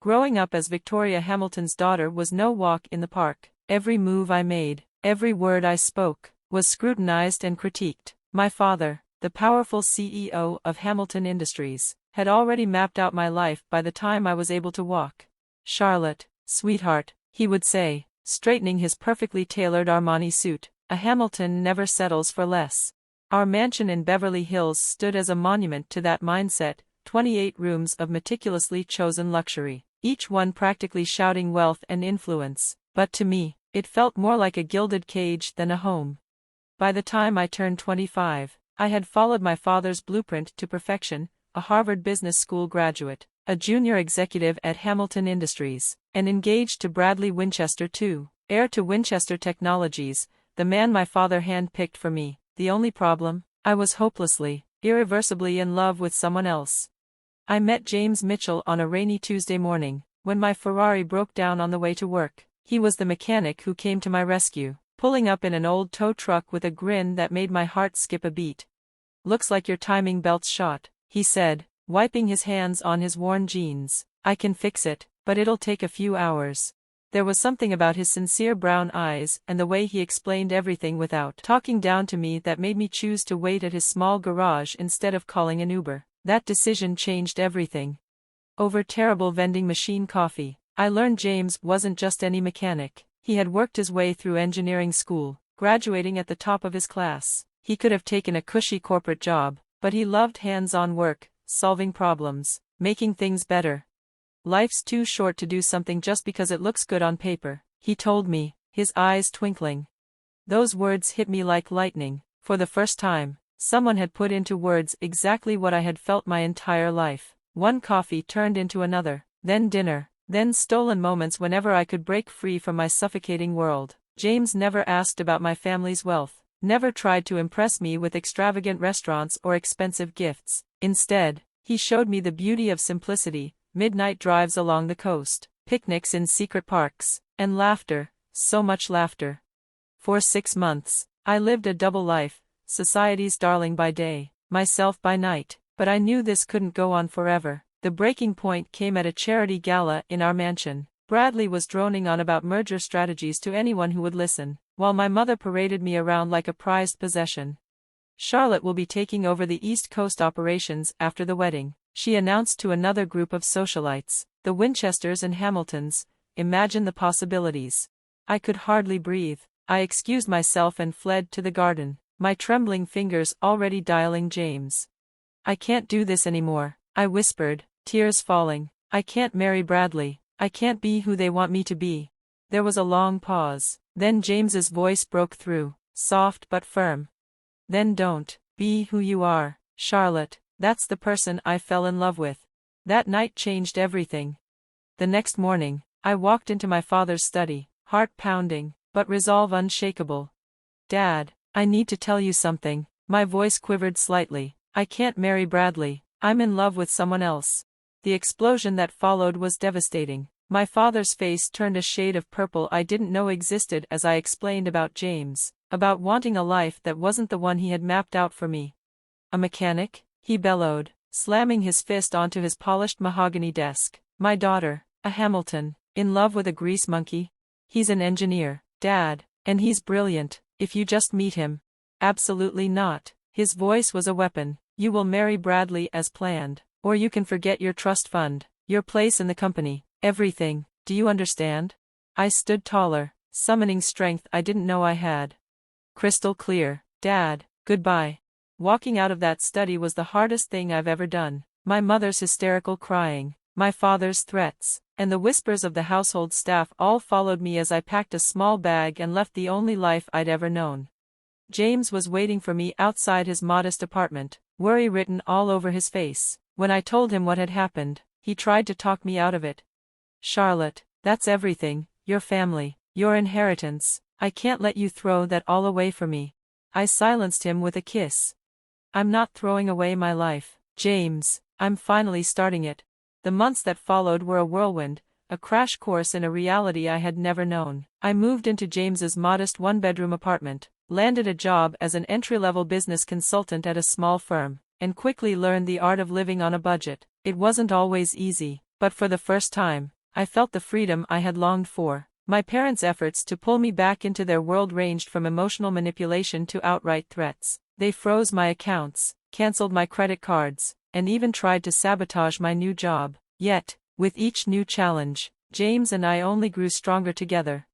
Growing up as Victoria Hamilton's daughter was no walk in the park. Every move I made, every word I spoke, was scrutinized and critiqued. My father, the powerful CEO of Hamilton Industries, had already mapped out my life by the time I was able to walk. "Charlotte, sweetheart," he would say, straightening his perfectly tailored Armani suit, "a Hamilton never settles for less." Our mansion in Beverly Hills stood as a monument to that mindset, 28 rooms of meticulously chosen luxury, each one practically shouting wealth and influence, but to me, it felt more like a gilded cage than a home. By the time I turned 25, I had followed my father's blueprint to perfection, a Harvard Business School graduate, a junior executive at Hamilton Industries, and engaged to Bradley Winchester too, heir to Winchester Technologies, the man my father handpicked for me. The only problem? I was hopelessly, irreversibly in love with someone else. I met James Mitchell on a rainy Tuesday morning, when my Ferrari broke down on the way to work. He was the mechanic who came to my rescue, pulling up in an old tow truck with a grin that made my heart skip a beat. "Looks like your timing belt's shot," he said, wiping his hands on his worn jeans. "I can fix it, but it'll take a few hours." There was something about his sincere brown eyes and the way he explained everything without talking down to me that made me choose to wait at his small garage instead of calling an Uber. That decision changed everything. Over terrible vending machine coffee, I learned James wasn't just any mechanic. He had worked his way through engineering school, graduating at the top of his class. He could have taken a cushy corporate job, but he loved hands-on work, solving problems, making things better. "Life's too short to do something just because it looks good on paper," he told me, his eyes twinkling. Those words hit me like lightning. For the first time, someone had put into words exactly what I had felt my entire life. One coffee turned into another, then dinner, then stolen moments whenever I could break free from my suffocating world. James never asked about my family's wealth, never tried to impress me with extravagant restaurants or expensive gifts. Instead, he showed me the beauty of simplicity, midnight drives along the coast, picnics in secret parks, and laughter, so much laughter. For 6 months, I lived a double life, society's darling by day, myself by night, but I knew this couldn't go on forever. The breaking point came at a charity gala in our mansion. Bradley was droning on about merger strategies to anyone who would listen, while my mother paraded me around like a prized possession. "Charlotte will be taking over the East Coast operations after the wedding," she announced to another group of socialites, the Winchesters and Hamiltons. Imagine the possibilities. I could hardly breathe. I excused myself and fled to the garden, my trembling fingers already dialing James. "I can't do this anymore," I whispered, tears falling. "I can't marry Bradley. I can't be who they want me to be." There was a long pause. Then James's voice broke through, soft but firm. "Then don't be who you are, Charlotte. That's the person I fell in love with." That night changed everything. The next morning, I walked into my father's study, heart pounding, but resolve unshakable. "Dad, I need to tell you something." My voice quivered slightly. "I can't marry Bradley. I'm in love with someone else." The explosion that followed was devastating. My father's face turned a shade of purple I didn't know existed as I explained about James, about wanting a life that wasn't the one he had mapped out for me. "A mechanic?" he bellowed, slamming his fist onto his polished mahogany desk. "My daughter, a Hamilton, in love with a grease monkey? He's an engineer, Dad, and he's brilliant, if you just meet him." "Absolutely not." His voice was a weapon. "You will marry Bradley as planned, or you can forget your trust fund, your place in the company, everything. Do you understand?" I stood taller, summoning strength I didn't know I had. "Crystal clear, Dad, goodbye." Walking out of that study was the hardest thing I've ever done. My mother's hysterical crying, my father's threats, and the whispers of the household staff all followed me as I packed a small bag and left the only life I'd ever known. James was waiting for me outside his modest apartment, worry written all over his face. When I told him what had happened, he tried to talk me out of it. "Charlotte, that's everything, your family, your inheritance. I can't let you throw that all away for me." I silenced him with a kiss. "I'm not throwing away my life, James, I'm finally starting it." The months that followed were a whirlwind, a crash course in a reality I had never known. I moved into James's modest one-bedroom apartment, landed a job as an entry-level business consultant at a small firm, and quickly learned the art of living on a budget. It wasn't always easy. But for the first time, I felt the freedom I had longed for. My parents' efforts to pull me back into their world ranged from emotional manipulation to outright threats. They froze my accounts, canceled my credit cards, and even tried to sabotage my new job. Yet, with each new challenge, James and I only grew stronger together.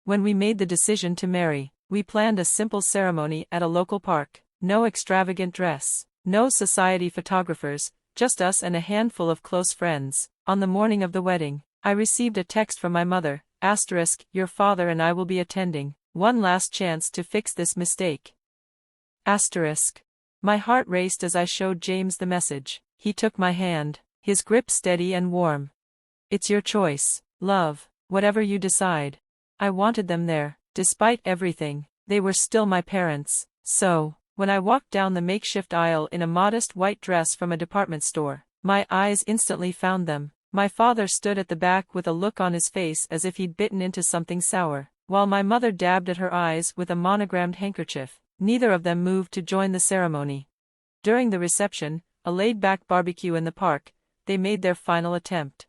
When we made the decision to marry, we planned a simple ceremony at a local park. No extravagant dress, no society photographers, just us and a handful of close friends. On the morning of the wedding, I received a text from my mother, *, your father and I will be attending. One last chance to fix this mistake. *. My heart raced as I showed James the message. He took my hand, his grip steady and warm. It's your choice, love, whatever you decide. I wanted them there, despite everything. They were still my parents. So, when I walked down the makeshift aisle in a modest white dress from a department store, my eyes instantly found them. My father stood at the back with a look on his face as if he'd bitten into something sour, while my mother dabbed at her eyes with a monogrammed handkerchief. Neither of them moved to join the ceremony. During the reception, a laid-back barbecue in the park, they made their final attempt.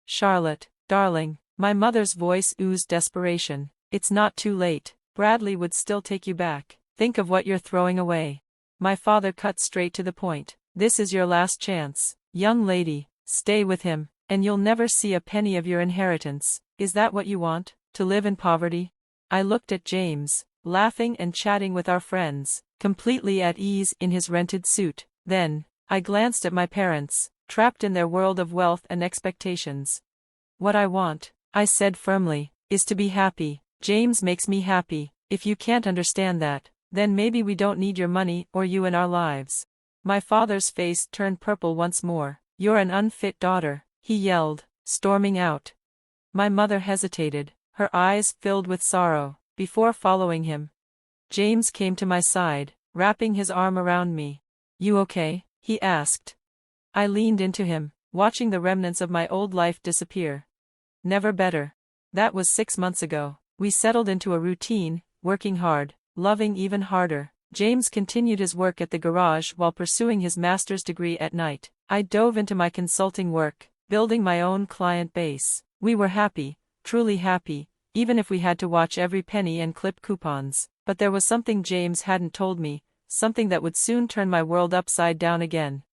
"Charlotte, darling," my mother's voice oozed desperation. "It's not too late. Bradley would still take you back. Think of what you're throwing away." My father cut straight to the point. "This is your last chance. Young lady, stay with him, and you'll never see a penny of your inheritance. Is that what you want, to live in poverty?" I looked at James, laughing and chatting with our friends, completely at ease in his rented suit. Then, I glanced at my parents, trapped in their world of wealth and expectations. "What I want," I said firmly, "is to be happy. James makes me happy. If you can't understand that, then maybe we don't need your money or you in our lives." My father's face turned purple once more. "You're an unfit daughter," he yelled, storming out. My mother hesitated, her eyes filled with sorrow, before following him. James came to my side, wrapping his arm around me. "You okay?" he asked. I leaned into him, watching the remnants of my old life disappear. "Never better." That was 6 months ago. We settled into a routine, working hard, loving even harder. James continued his work at the garage while pursuing his master's degree at night. I dove into my consulting work, building my own client base. We were happy, truly happy, even if we had to watch every penny and clip coupons. But there was something James hadn't told me, something that would soon turn my world upside down again.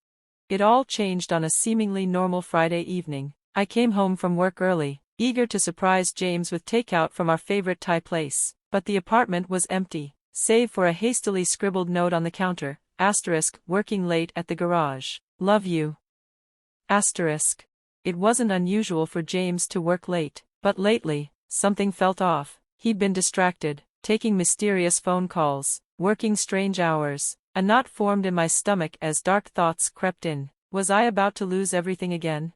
It all changed on a seemingly normal Friday evening. I came home from work early, eager to surprise James with takeout from our favorite Thai place. But the apartment was empty, save for a hastily scribbled note on the counter, *, working late at the garage. Love you. *. It wasn't unusual for James to work late, but lately, something felt off. He'd been distracted, taking mysterious phone calls, working strange hours. A knot formed in my stomach as dark thoughts crept in. Was I about to lose everything again?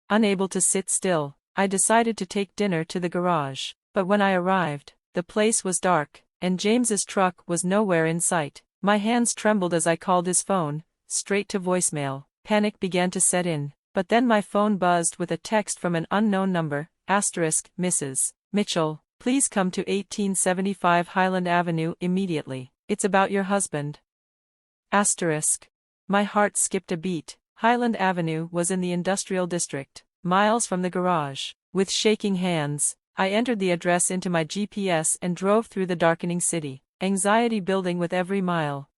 Unable to sit still, I decided to take dinner to the garage. But when I arrived, the place was dark, and James's truck was nowhere in sight. My hands trembled as I called his phone, straight to voicemail. Panic began to set in, but then my phone buzzed with a text from an unknown number, *, Mrs. Mitchell, please come to 1875 Highland Avenue immediately. It's about your husband. *. My heart skipped a beat. Highland Avenue was in the industrial district, miles from the garage. With shaking hands, I entered the address into my GPS and drove through the darkening city, anxiety building with every mile.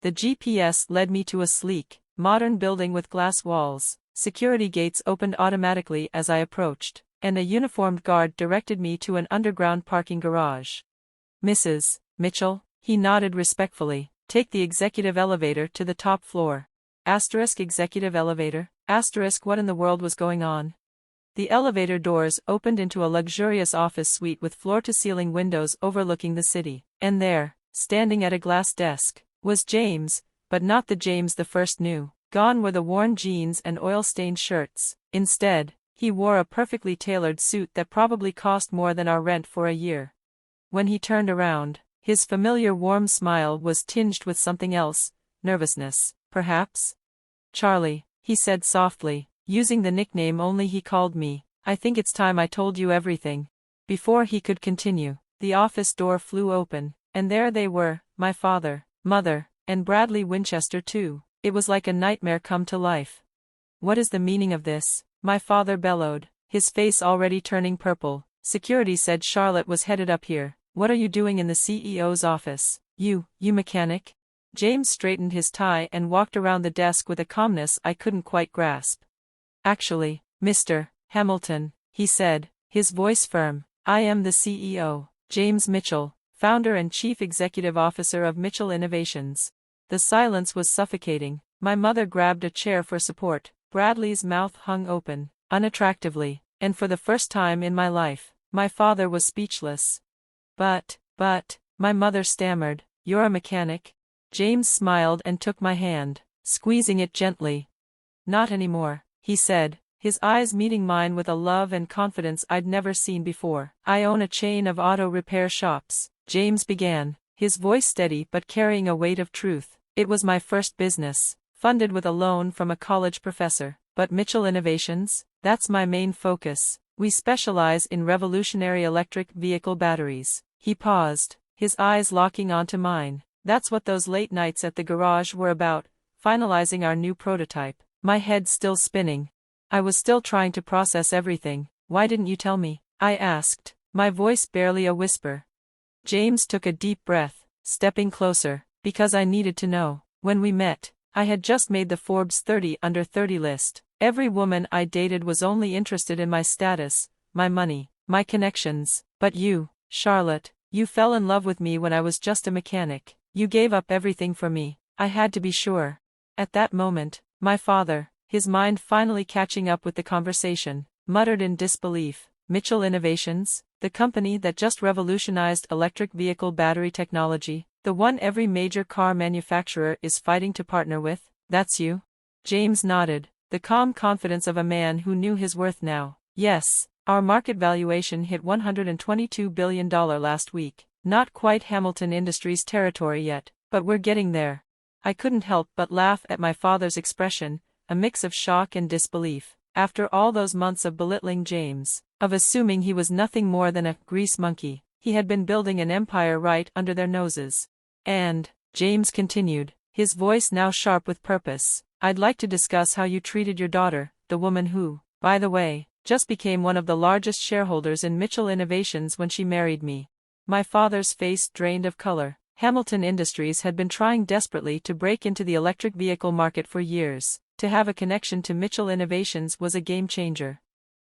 The GPS led me to a sleek, modern building with glass walls. Security gates opened automatically as I approached, and a uniformed guard directed me to an underground parking garage. "Mrs. Mitchell," he nodded respectfully, "take the executive elevator to the top floor." Executive elevator? What in the world was going on? The elevator doors opened into a luxurious office suite with floor-to-ceiling windows overlooking the city. And there, standing at a glass desk, was James, but not the James the first knew. Gone were the worn jeans and oil-stained shirts. Instead, he wore a perfectly tailored suit that probably cost more than our rent for a year. When he turned around, his familiar warm smile was tinged with something else, nervousness, perhaps? "Charlie," he said softly, using the nickname only he called me, "I think it's time I told you everything." Before he could continue, the office door flew open, and there they were, my father, mother, and Bradley Winchester too. It was like a nightmare come to life. "What is the meaning of this?" My father bellowed, his face already turning purple. Security said Charlotte was headed up here. What are you doing in the CEO's office? You mechanic? James straightened his tie and walked around the desk with a calmness I couldn't quite grasp. Actually, Mr. Hamilton, he said, his voice firm, I am the CEO, James Mitchell, founder and chief executive officer of Mitchell Innovations. The silence was suffocating. My mother grabbed a chair for support. Bradley's mouth hung open, unattractively, and for the first time in my life, my father was speechless. But, my mother stammered, you're a mechanic? James smiled and took my hand, squeezing it gently. Not anymore, he said, his eyes meeting mine with a love and confidence I'd never seen before. I own a chain of auto repair shops, James began, his voice steady but carrying a weight of truth. It was my first business, funded with a loan from a college professor. But Mitchell Innovations, that's my main focus. We specialize in revolutionary electric vehicle batteries. He paused, his eyes locking onto mine. That's what those late nights at the garage were about, finalizing our new prototype. My head still spinning. I was still trying to process everything. Why didn't you tell me? I asked, my voice barely a whisper. James took a deep breath, stepping closer, because I needed to know. When we met, I had just made the Forbes 30 under 30 list. Every woman I dated was only interested in my status, my money, my connections. But you, Charlotte, you fell in love with me when I was just a mechanic. You gave up everything for me. I had to be sure. At that moment, my father, his mind finally catching up with the conversation, muttered in disbelief, Mitchell Innovations, the company that just revolutionized electric vehicle battery technology, the one every major car manufacturer is fighting to partner with, that's you? James nodded, the calm confidence of a man who knew his worth now. Yes, our market valuation hit $122 billion last week. Not quite Hamilton Industries territory yet, but we're getting there. I couldn't help but laugh at my father's expression, a mix of shock and disbelief. After all those months of belittling James, of assuming he was nothing more than a grease monkey, he had been building an empire right under their noses. And, James continued, his voice now sharp with purpose, I'd like to discuss how you treated your daughter, the woman who, by the way, just became one of the largest shareholders in Mitchell Innovations when she married me. My father's face drained of color. Hamilton Industries had been trying desperately to break into the electric vehicle market for years. To have a connection to Mitchell Innovations was a game changer.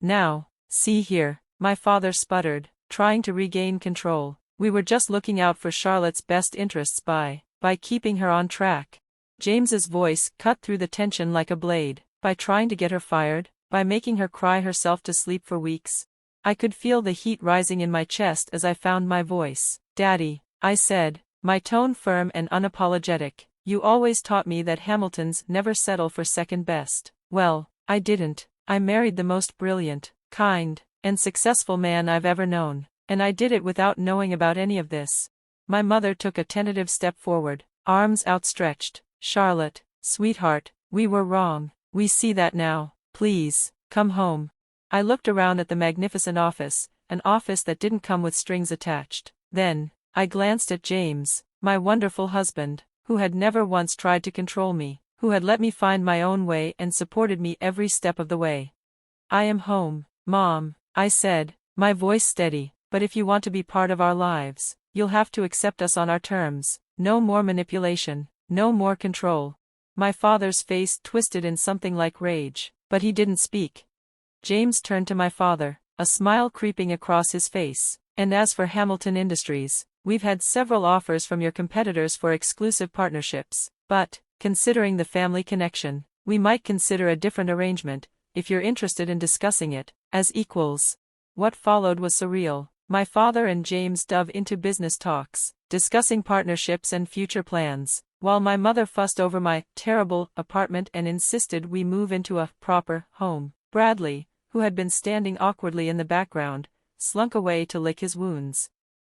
Now, see here, my father sputtered, trying to regain control. We were just looking out for Charlotte's best interests by keeping her on track. James's voice cut through the tension like a blade. By trying to get her fired, by making her cry herself to sleep for weeks. I could feel the heat rising in my chest as I found my voice. Daddy, I said, my tone firm and unapologetic, you always taught me that Hamiltons never settle for second best. Well, I didn't. I married the most brilliant, kind, and successful man I've ever known, and I did it without knowing about any of this. My mother took a tentative step forward, arms outstretched. Charlotte, sweetheart, we were wrong. We see that now. Please, come home. I looked around at the magnificent office, an office that didn't come with strings attached. Then, I glanced at James, my wonderful husband, who had never once tried to control me, who had let me find my own way and supported me every step of the way. I am home, Mom, I said, my voice steady, but if you want to be part of our lives, you'll have to accept us on our terms. No more manipulation, no more control. My father's face twisted in something like rage, but he didn't speak. James turned to my father, a smile creeping across his face. And as for Hamilton Industries, we've had several offers from your competitors for exclusive partnerships, but, considering the family connection, we might consider a different arrangement, if you're interested in discussing it, as equals. What followed was surreal. My father and James dove into business talks, discussing partnerships and future plans, while my mother fussed over my terrible apartment and insisted we move into a proper home. Bradley, who had been standing awkwardly in the background, slunk away to lick his wounds.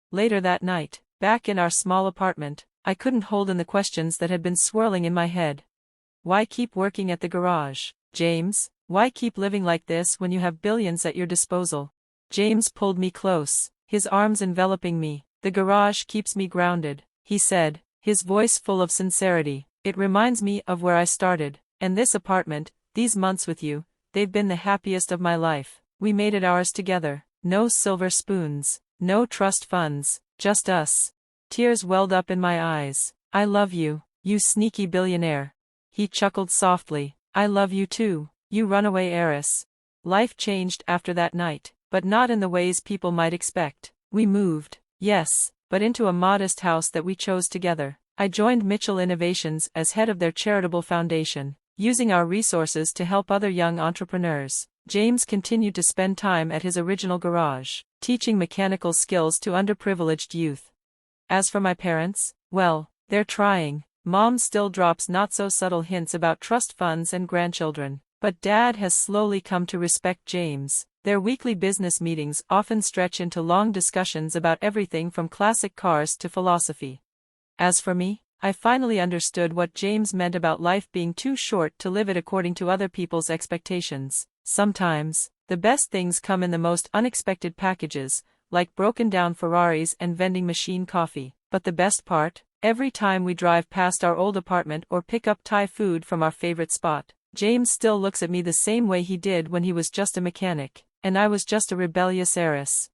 Later that night, back in our small apartment, I couldn't hold in the questions that had been swirling in my head. Why keep working at the garage, James? Why keep living like this when you have billions at your disposal? James pulled me close, his arms enveloping me. The garage keeps me grounded, he said, his voice full of sincerity. It reminds me of where I started, and this apartment, these months with you, they've been the happiest of my life. We made it ours together. No silver spoons, no trust funds, just us. Tears welled up in my eyes. I love you, you sneaky billionaire. He chuckled softly. I love you too, you runaway heiress. Life changed after that night, but not in the ways people might expect. We moved, yes, but into a modest house that we chose together. I joined Mitchell Innovations as head of their charitable foundation, using our resources to help other young entrepreneurs. James continued to spend time at his original garage, teaching mechanical skills to underprivileged youth. As for my parents, well, they're trying. Mom still drops not-so-subtle hints about trust funds and grandchildren, but Dad has slowly come to respect James. Their weekly business meetings often stretch into long discussions about everything from classic cars to philosophy. As for me, I finally understood what James meant about life being too short to live it according to other people's expectations. Sometimes, the best things come in the most unexpected packages, like broken-down Ferraris and vending machine coffee. But the best part? Every time we drive past our old apartment or pick up Thai food from our favorite spot, James still looks at me the same way he did when he was just a mechanic, and I was just a rebellious heiress.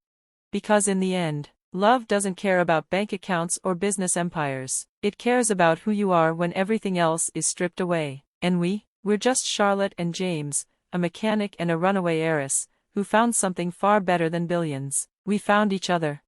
Because in the end, love doesn't care about bank accounts or business empires. It cares about who you are when everything else is stripped away. And we're just Charlotte and James, a mechanic and a runaway heiress, who found something far better than billions. We found each other.